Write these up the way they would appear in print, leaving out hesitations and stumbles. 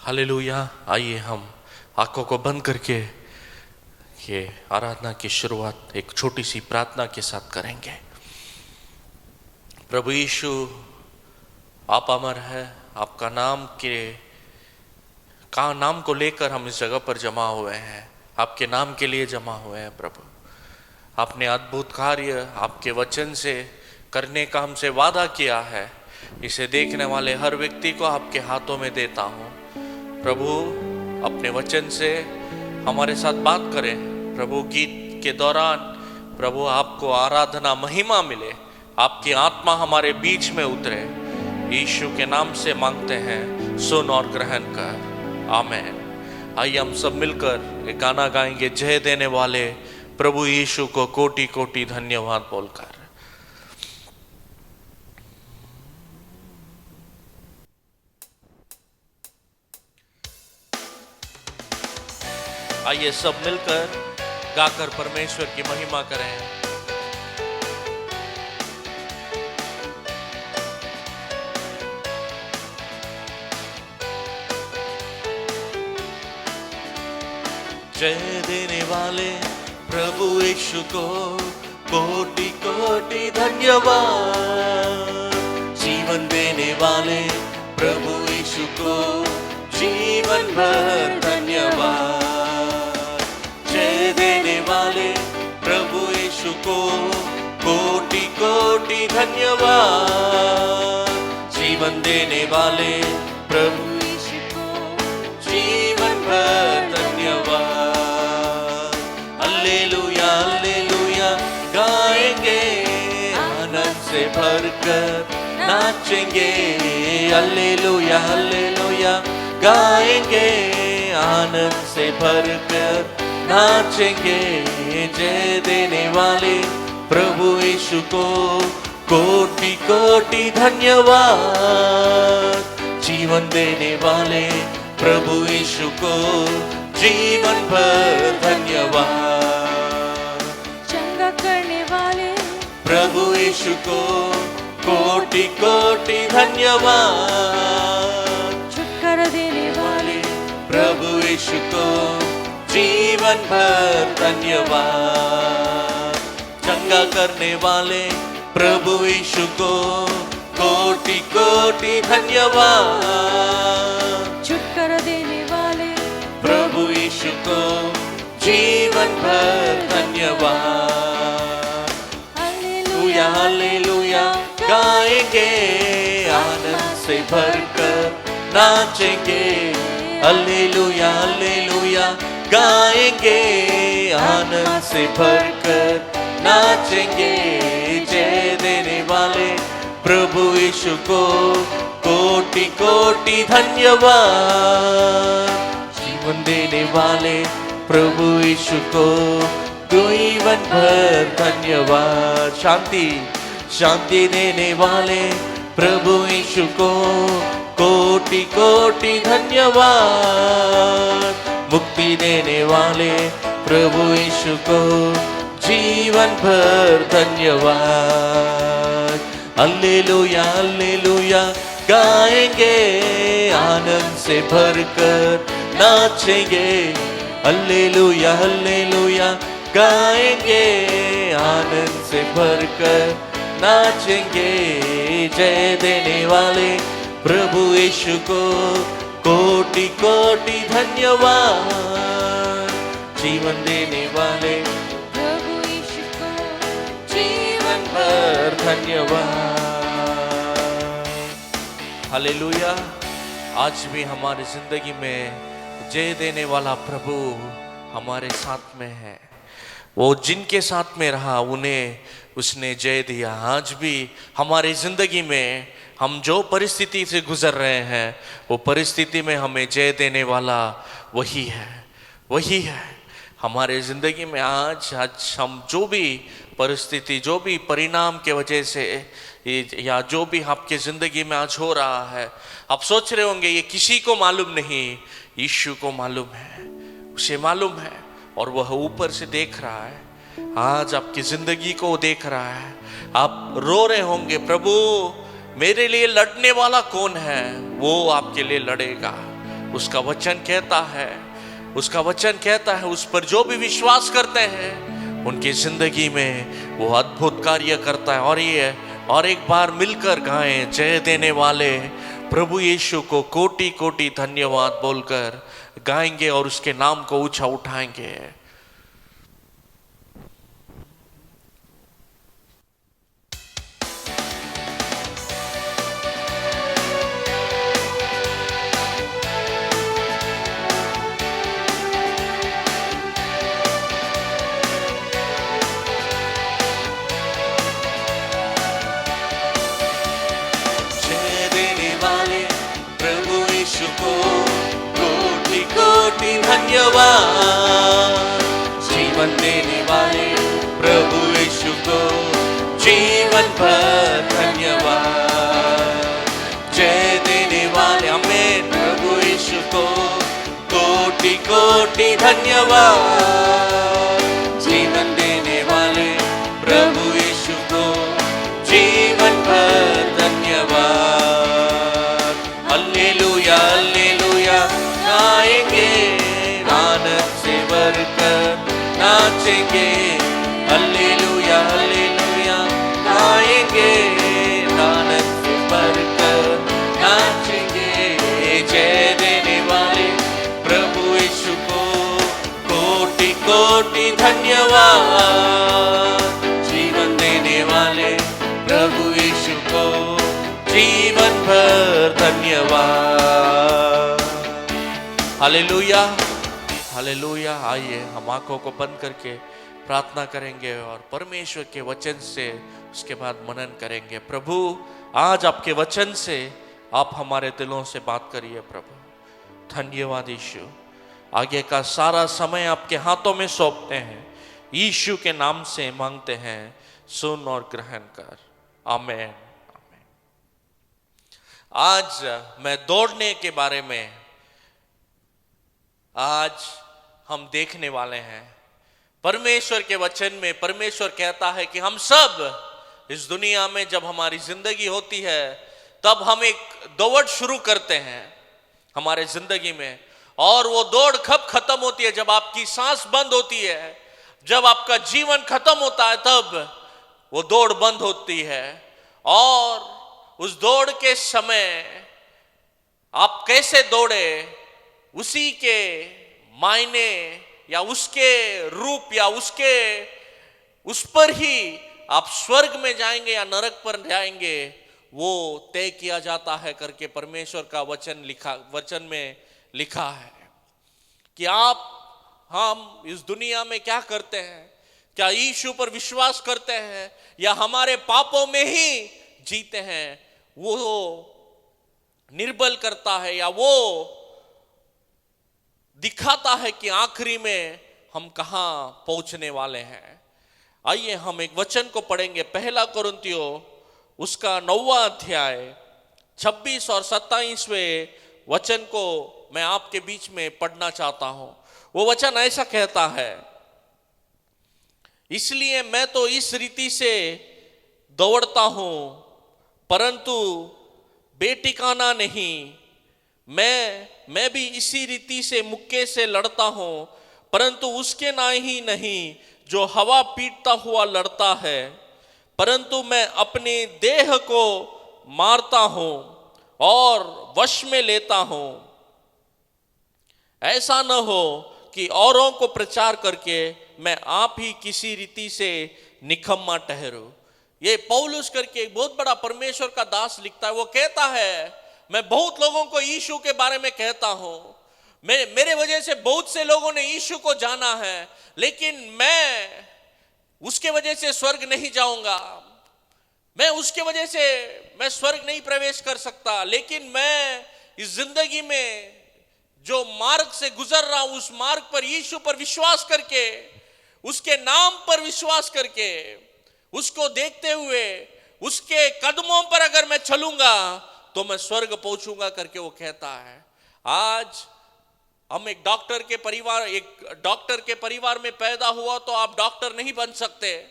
Hallelujah. आइए हम आंखों को बंद करके ये आराधना की शुरुआत एक छोटी सी प्रार्थना के साथ करेंगे। प्रभु यीशु, आप अमर है। आपका नाम को लेकर हम इस जगह पर जमा हुए हैं। आपके नाम के लिए जमा हुए हैं। प्रभु, आपने अद्भुत कार्य आपके वचन से करने का हमसे वादा किया है। इसे देखने वाले हर व्यक्ति को आपके हाथों में देता हूँ। प्रभु, अपने वचन से हमारे साथ बात करें। प्रभु, गीत के दौरान प्रभु आपको आराधना महिमा मिले, आपकी आत्मा हमारे बीच में उतरे। यीशु के नाम से मांगते हैं, सुन और ग्रहण कर। आमीन। आइए हम सब मिलकर एक गाना गाएंगे, जय देने वाले प्रभु यीशु को कोटि कोटि धन्यवाद बोलकर। आइए सब मिलकर गाकर परमेश्वर की महिमा करें। जय देने वाले प्रभु यीशु को कोटि कोटि धन्यवाद। जीवन देने वाले प्रभु यीशु को जीवन भर धन्यवाद। जय देने वाले प्रभु यीशु को कोटि कोटि धन्यवाद। जीवन देने वाले प्रभु यीशु को जीवन भर धन्यवाद। हालेलुया हालेलुया गाएंगे, आनंद से भरकर नाचेंगे। हालेलुया हालेलुया गाएंगे, आनंद से भरकर नाचेंगे। जय देने वाले प्रभु यीशु को कोटि कोटि धन्यवाद। जीवन देने वाले प्रभु यीशु को जीवन भर धन्यवाद। चंगा करने वाले प्रभु यीशु को कोटि कोटि धन्यवाद। छुटकारा देने वाले प्रभु यीशु को जीवन भर धन्यवाद। चंगा करने वाले प्रभु यीशु को कोटि कोटि धन्यवाद। छुटकारा देने वाले प्रभु यीशु को जीवन भर धन्यवाद। हालेलुया हालेलुया गाएंगे, आनंद से भरकर नाचेंगे। हालेलुया हालेलुया गाएंगे, आनंद से भरकर नाचेंगे। जय देने वाले प्रभु यीशु को कोटि कोटि धन्यवाद। जीवन देने वाले प्रभु यीशु को जीवन भर धन्यवाद। शांति शांति देने वाले प्रभु यीशु को कोटि कोटि धन्यवाद। मुक्ति देने वाले प्रभु यीशु को जीवन भर धन्यवाद। हालेलुया हालेलुया गाएंगे, आनंद से भरकर नाचेंगे। हालेलुया हालेलुया गाएंगे, आनंद से भरकर नाचेंगे। जय देने वाले प्रभु यीशु को कोटि कोटि धन्यवाद। जीवन देने वाले प्रभु यीशु को जीवन भर धन्यवाद। हालेलुया। आज भी हमारी जिंदगी में जय देने वाला प्रभु हमारे साथ में है। वो जिनके साथ में रहा उन्हें उसने जय दिया। आज भी हमारी जिंदगी में हम जो परिस्थिति से गुजर रहे हैं, वो परिस्थिति में हमें जय देने वाला वही है, वही है। हमारे ज़िंदगी में आज हम जो भी परिस्थिति, जो भी परिणाम के वजह से या जो भी आपके ज़िंदगी में आज हो रहा है, आप सोच रहे होंगे ये किसी को मालूम नहीं, यीशु को मालूम है, उसे मालूम है और वह ऊपर से देख रहा है। आज आपकी ज़िंदगी को देख रहा है। आप रो रहे होंगे, प्रभु मेरे लिए लड़ने वाला कौन है? वो आपके लिए लड़ेगा। उसका वचन कहता है, उसका वचन कहता है, उस पर जो भी विश्वास करते हैं उनकी जिंदगी में वो अद्भुत कार्य करता है। और एक बार मिलकर गाएं, जय देने वाले प्रभु यीशु को कोटि कोटि धन्यवाद बोलकर गाएंगे और उसके नाम को ऊंचा उठाएंगे। धन्यवाद जीवन देने वाले प्रभु यीशु को जीवन भर धन्यवाद। जय देने वाले हमें प्रभु यीशु को कोटि कोटि धन्यवाद। जीवन देने वाले प्रभु यीशु को जीवन भर धन्यवाद। हालेलुया हालेलुया गाएंगे, आनंद से भरकर नाचेंगे। हालेलुया हालेलुया गाएंगे, आनंद से भरकर नाचेंगे। जय देने वाले प्रभु यीशु को कोटि कोटि धन्यवाद। जीवन देने वाले प्रभु यीशु को जीवन भर धन्यवाद। Hallelujah hallelujah. आइए हम आंखों को बंद करके प्रार्थना करेंगे और परमेश्वर के वचन से उसके बाद मनन करेंगे। प्रभु आज आपके वचन से आप हमारे दिलों से बात करिए प्रभु। धन्यवाद यीशु। आगे का सारा समय आपके हाथों में सौंपते हैं, यीशु के नाम से मांगते हैं, सुन और ग्रहण कर। आमीन आमीन। आज मैं दौड़ने के बारे में आज हम देखने वाले हैं। परमेश्वर के वचन में परमेश्वर कहता है कि हम सब इस दुनिया में जब हमारी जिंदगी होती है तब हम एक दौड़ शुरू करते हैं हमारे जिंदगी में, और वो दौड़ कब खत्म होती है? जब आपकी सांस बंद होती है, जब आपका जीवन खत्म होता है तब वो दौड़ बंद होती है। और उस दौड़ के समय आप कैसे दौड़े, उसी के मायने या उसके रूप या उस पर ही आप स्वर्ग में जाएंगे या नरक पर जाएंगे, वो तय किया जाता है करके परमेश्वर का वचन में लिखा है कि हम इस दुनिया में क्या करते हैं, क्या यीशु पर विश्वास करते हैं या हमारे पापों में ही जीते हैं, वो निर्बल करता है या वो दिखाता है कि आखिरी में हम कहां पहुंचने वाले हैं। आइए हम एक वचन को पढ़ेंगे, पहला कुरिन्थियों उसका 9वां अध्याय 26 और 27वें वचन को मैं आपके बीच में पढ़ना चाहता हूं। वो वचन ऐसा कहता है, इसलिए मैं तो इस रीति से दौड़ता हूं परंतु बेटिकाना नहीं, मैं भी इसी रीति से मुक्के से लड़ता हूं परंतु उसके ना ही नहीं जो हवा पीटता हुआ लड़ता है, परंतु मैं अपने देह को मारता हूं और वश में लेता हूं, ऐसा न हो कि औरों को प्रचार करके मैं आप ही किसी रीति से निकम्मा ठहरूं। ये पौलुस करके एक बहुत बड़ा परमेश्वर का दास लिखता है। वो कहता है, मैं बहुत लोगों को यीशु के बारे में कहता हूं, मेरे वजह से बहुत से लोगों ने यीशु को जाना है, लेकिन मैं उसके वजह से स्वर्ग नहीं जाऊंगा, मैं उसके वजह से मैं स्वर्ग नहीं प्रवेश कर सकता, लेकिन मैं इस जिंदगी में जो मार्ग से गुजर रहा हूं उस मार्ग पर यीशु पर विश्वास करके, उसके नाम पर विश्वास करके, उसको देखते हुए उसके कदमों पर अगर मैं चलूंगा तो मैं स्वर्ग पहुंचूंगा करके वो कहता है। आज हम एक डॉक्टर के परिवार में पैदा हुआ तो आप डॉक्टर नहीं बन सकते,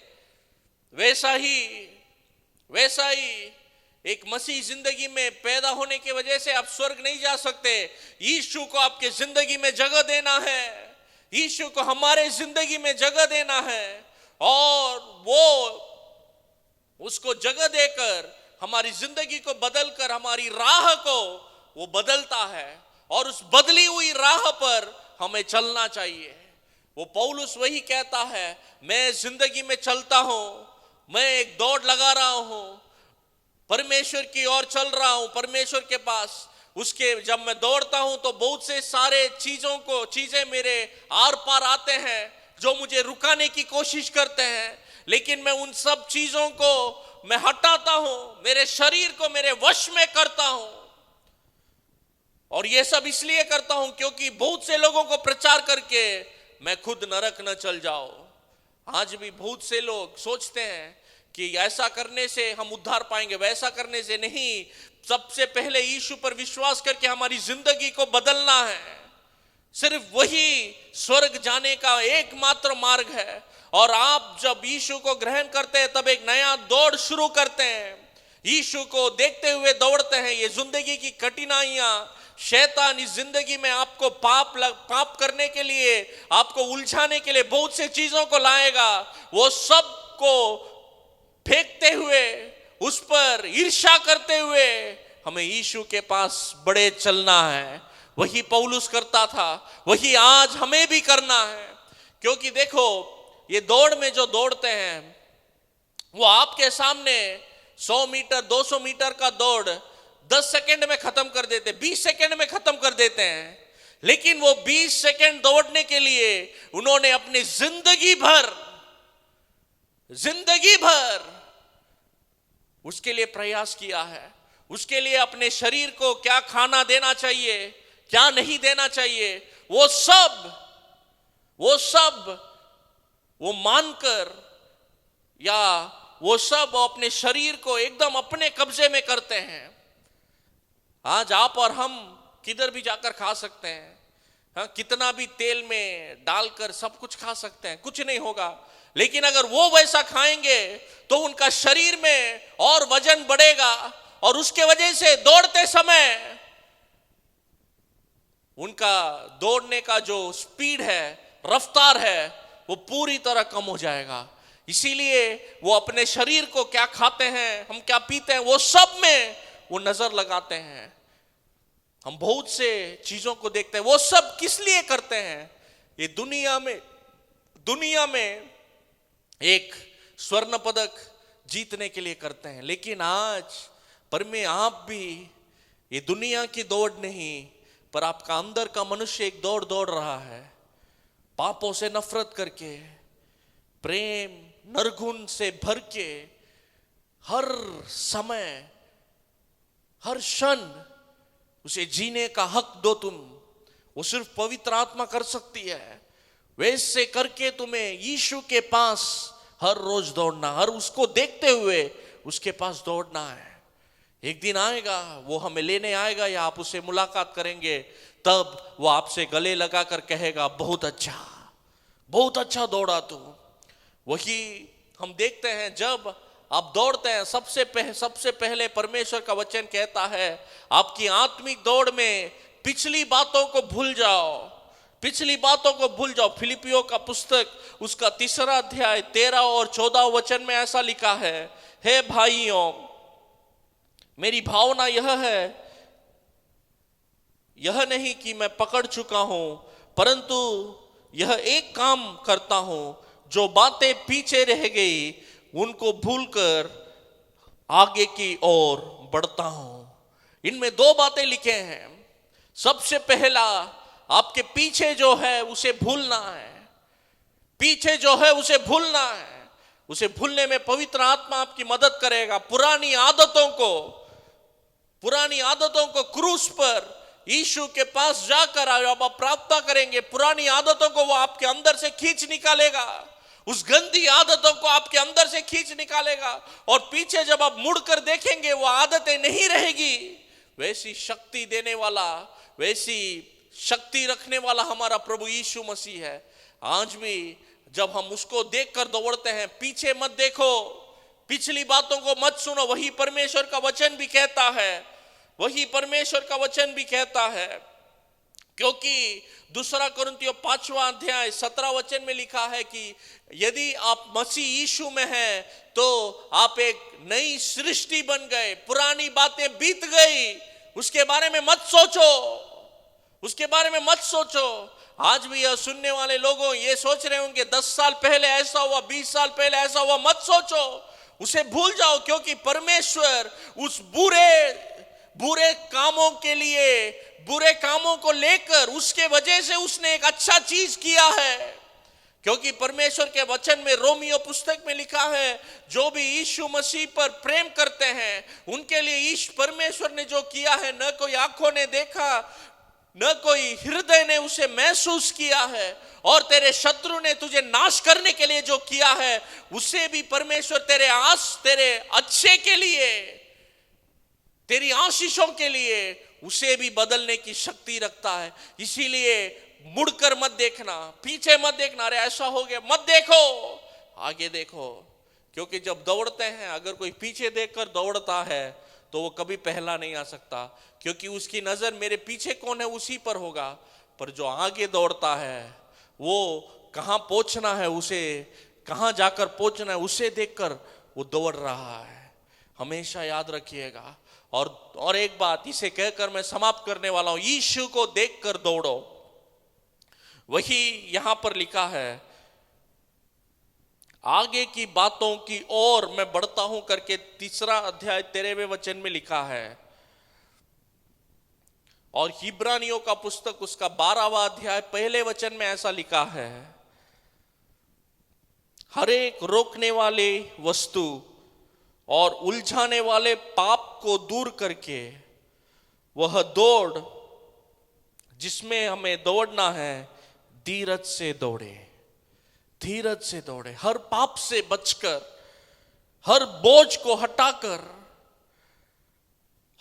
वैसा ही एक मसीह जिंदगी में पैदा होने की वजह से आप स्वर्ग नहीं जा सकते। यीशु को आपके जिंदगी में जगह देना है, यीशु को हमारे जिंदगी में जगह देना है, और वो उसको जगह देकर हमारी जिंदगी को बदलकर हमारी राह को वो बदलता है, और उस बदली हुई राह पर हमें चलना चाहिए। वो पौलुस वही कहता है, मैं जिंदगी में चलता हूं, मैं एक दौड़ लगा रहा हूं, परमेश्वर की ओर चल रहा हूं, परमेश्वर के पास। उसके जब मैं दौड़ता हूं तो बहुत से सारे चीजें मेरे आर पार आते हैं जो मुझे रुकाने की कोशिश करते हैं, लेकिन मैं उन सब चीजों को मैं हटाता हूं, मेरे शरीर को मेरे वश में करता हूं। और ये सब इसलिए करता हूं क्योंकि बहुत से लोगों को प्रचार करके मैं खुद नरक न चल जाऊं। आज भी बहुत से लोग सोचते हैं कि ऐसा करने से हम उद्धार पाएंगे, वैसा करने से नहीं। सबसे पहले यीशु पर विश्वास करके हमारी जिंदगी को बदलना है। सिर्फ वही स्वर्ग जाने का एकमात्र मार्ग है। और आप जब यीशु को ग्रहण करते हैं तब एक नया दौड़ शुरू करते हैं, यीशु को देखते हुए दौड़ते हैं। ये जिंदगी की कठिनाइयां, शैतान इस जिंदगी में आपको पाप करने के लिए, आपको उलझाने के लिए बहुत से चीजों को लाएगा। वो सब को फेंकते हुए, उस पर ईर्ष्या करते हुए हमें यीशु के पास बड़े चलना है। वही पौलुस करता था, वही आज हमें भी करना है। क्योंकि देखो, ये दौड़ में जो दौड़ते हैं वो आपके सामने 100 मीटर 200 मीटर का दौड़ 10 सेकंड में खत्म कर देते, 20 सेकंड में खत्म कर देते हैं। लेकिन वो 20 सेकंड दौड़ने के लिए उन्होंने अपनी जिंदगी भर उसके लिए प्रयास किया है। उसके लिए अपने शरीर को क्या खाना देना चाहिए, क्या नहीं देना चाहिए, वो सब वो मानकर, या वो सब अपने शरीर को एकदम अपने कब्जे में करते हैं। आज आप और हम किधर भी जाकर खा सकते हैं, हाँ, कितना भी तेल में डालकर सब कुछ खा सकते हैं, कुछ नहीं होगा। लेकिन अगर वो वैसा खाएंगे तो उनका शरीर में और वजन बढ़ेगा, और उसके वजह से दौड़ते समय उनका दौड़ने का जो स्पीड है, रफ्तार है, वो पूरी तरह कम हो जाएगा। इसीलिए वो अपने शरीर को क्या खाते हैं, हम क्या पीते हैं, वो सब में वो नजर लगाते हैं। हम बहुत से चीजों को देखते हैं, वो सब किस लिए करते हैं? ये दुनिया में एक स्वर्ण पदक जीतने के लिए करते हैं। लेकिन आज पर में आप भी ये दुनिया की दौड़ नहीं, पर आपका अंदर का मनुष्य एक दौड़ रहा है, पापों से नफरत करके, प्रेम नरगुण से भर के, हर समय हर क्षण उसे जीने का हक दो तुम। वो सिर्फ पवित्र आत्मा कर सकती है। वैसे करके तुम्हें यीशु के पास हर रोज दौड़ना, हर उसको देखते हुए उसके पास दौड़ना है। एक दिन आएगा, वो हमें लेने आएगा, या आप उससे मुलाकात करेंगे, तब वो आपसे गले लगाकर कहेगा, बहुत अच्छा दौड़ा तू। वही हम देखते हैं जब आप दौड़ते हैं, सबसे पहले परमेश्वर का वचन कहता है, आपकी आत्मिक दौड़ में पिछली बातों को भूल जाओ। फिलिपियों का पुस्तक उसका 3 अध्याय 13 और 14 वचन में ऐसा लिखा है, हे भाइयों, मेरी भावना यह नहीं कि मैं पकड़ चुका हूं, परंतु यह एक काम करता हूं, जो बातें पीछे रह गई उनको भूलकर आगे की ओर बढ़ता हूं। इनमें 2 बातें लिखे हैं। सबसे पहला, आपके पीछे जो है उसे भूलना है। उसे भूलने में पवित्र आत्मा आपकी मदद करेगा। पुरानी आदतों को क्रूस पर यीशु के पास जाकर अब आप प्रार्थना करेंगे, पुरानी आदतों को वो आपके अंदर से खींच निकालेगा। उस गंदी आदतों को आपके अंदर से खींच निकालेगा, और पीछे जब आप मुड़कर देखेंगे वो आदतें नहीं रहेगी। वैसी शक्ति देने वाला, वैसी शक्ति रखने वाला हमारा प्रभु यीशु मसीह है। आज भी जब हम उसको देखकर दौड़ते हैं, पीछे मत देखो, पिछली बातों को मत सुनो। वही परमेश्वर का वचन भी कहता है, वही परमेश्वर का वचन भी कहता है, क्योंकि दूसरा कुरिन्थियों 5वां अध्याय 17 वचन में लिखा है कि यदि आप मसीह यीशु में हैं तो आप एक नई सृष्टि बन गए, पुरानी बातें बीत गई, उसके बारे में मत सोचो, उसके बारे में मत सोचो। आज भी यह सुनने वाले लोगों ये सोच रहे होंगे 10 साल पहले ऐसा हुआ, 20 साल पहले ऐसा हुआ, मत सोचो, उसे भूल जाओ, क्योंकि परमेश्वर उस बुरे कामों के लिए, बुरे कामों को लेकर, उसके वजह से उसने एक अच्छा चीज किया है। क्योंकि परमेश्वर के वचन में रोमियो पुस्तक में लिखा है, जो भी यीशु मसीह पर प्रेम करते हैं उनके लिए परमेश्वर ने जो किया है, न कोई आंखों ने देखा, न कोई हृदय ने उसे महसूस किया है, और तेरे शत्रु ने तुझे नाश करने के लिए जो किया है उसे भी परमेश्वर तेरे अच्छे के लिए, तेरी आशीषों के लिए उसे भी बदलने की शक्ति रखता है। इसीलिए मुड़कर मत देखना, पीछे मत देखना, अरे ऐसा हो गया, मत देखो, आगे देखो। क्योंकि जब दौड़ते हैं, अगर कोई पीछे देखकर दौड़ता है तो वो कभी पहला नहीं आ सकता, क्योंकि उसकी नजर मेरे पीछे कौन है उसी पर होगा। पर जो आगे दौड़ता है वो कहां पहुंचना है, उसे कहां जाकर पहुंचना है उसे देखकर वो दौड़ रहा है। हमेशा याद रखिएगा। और एक बात इसे कहकर मैं समाप्त करने वाला हूं, यीशु को देखकर दौड़ो। वही यहां पर लिखा है, आगे की बातों की ओर मैं बढ़ता हूं करके 3 अध्याय 13वें वचन में लिखा है। और हिब्रानियों का पुस्तक उसका 12वां अध्याय 1 वचन में ऐसा लिखा है, हर एक रोकने वाले वस्तु और उलझाने वाले पाप को दूर करके वह दौड़ जिसमें हमें दौड़ना है, धीरज से दौड़े, धीरज से दौड़े, हर पाप से बचकर, हर बोझ को हटाकर,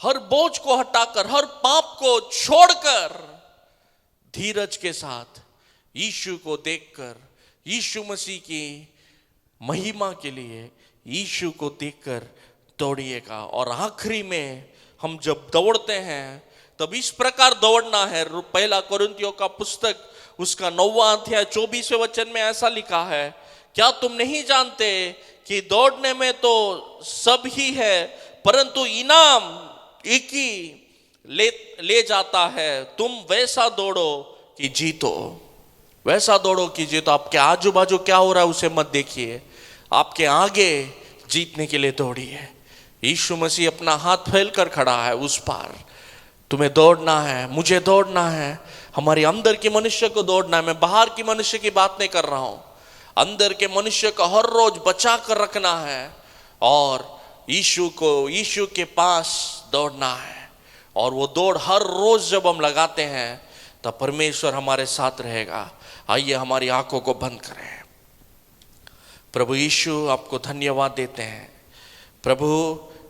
हर बोझ को हटाकर, हर पाप को छोड़कर, धीरज के साथ यीशु को देखकर, यीशु मसीह की महिमा के लिए यीशु को देखकर दौड़िएगा। और आखिरी में हम जब दौड़ते हैं तब इस प्रकार दौड़ना है। 1 कुरिन्थियों का पुस्तक उसका 9वां अध्याय 24वें वचन में ऐसा लिखा है, क्या तुम नहीं जानते कि दौड़ने में तो सब ही है, परंतु इनाम एक ही ले जाता है। तुम वैसा दौड़ो कि जीतो, वैसा दौड़ो कि जीतो। आपके आजू बाजू क्या हो रहा है उसे मत देखिए, आपके आगे जीतने के लिए दौड़िए। यीशु मसीह अपना हाथ फैल कर खड़ा है उस पार। तुम्हें दौड़ना है, मुझे दौड़ना है, हमारे अंदर के मनुष्य को दौड़ना है। मैं बाहर की मनुष्य की बात नहीं कर रहा हूं, अंदर के मनुष्य को हर रोज बचा कर रखना है और यीशु के पास दौड़ना है। और वो दौड़ हर रोज जब हम लगाते हैं तब परमेश्वर हमारे साथ रहेगा। आइए हमारी आंखों को बंद करें। प्रभु यीशु, आपको धन्यवाद देते हैं प्रभु,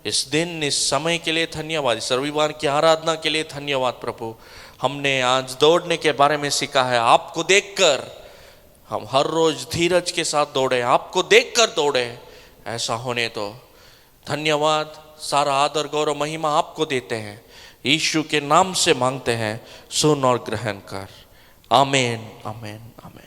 इस दिन, इस समय के लिए धन्यवाद, इस रविवार की आराधना के लिए धन्यवाद प्रभु। हमने आज दौड़ने के बारे में सीखा है, आपको देखकर हम हर रोज धीरज के साथ दौड़े, आपको देखकर दौड़े, ऐसा होने दो। धन्यवाद, सारा आदर गौरव महिमा आपको देते हैं, यीशु के नाम से मांगते हैं, सुन और ग्रहण कर। आमीन, आमीन, आमीन।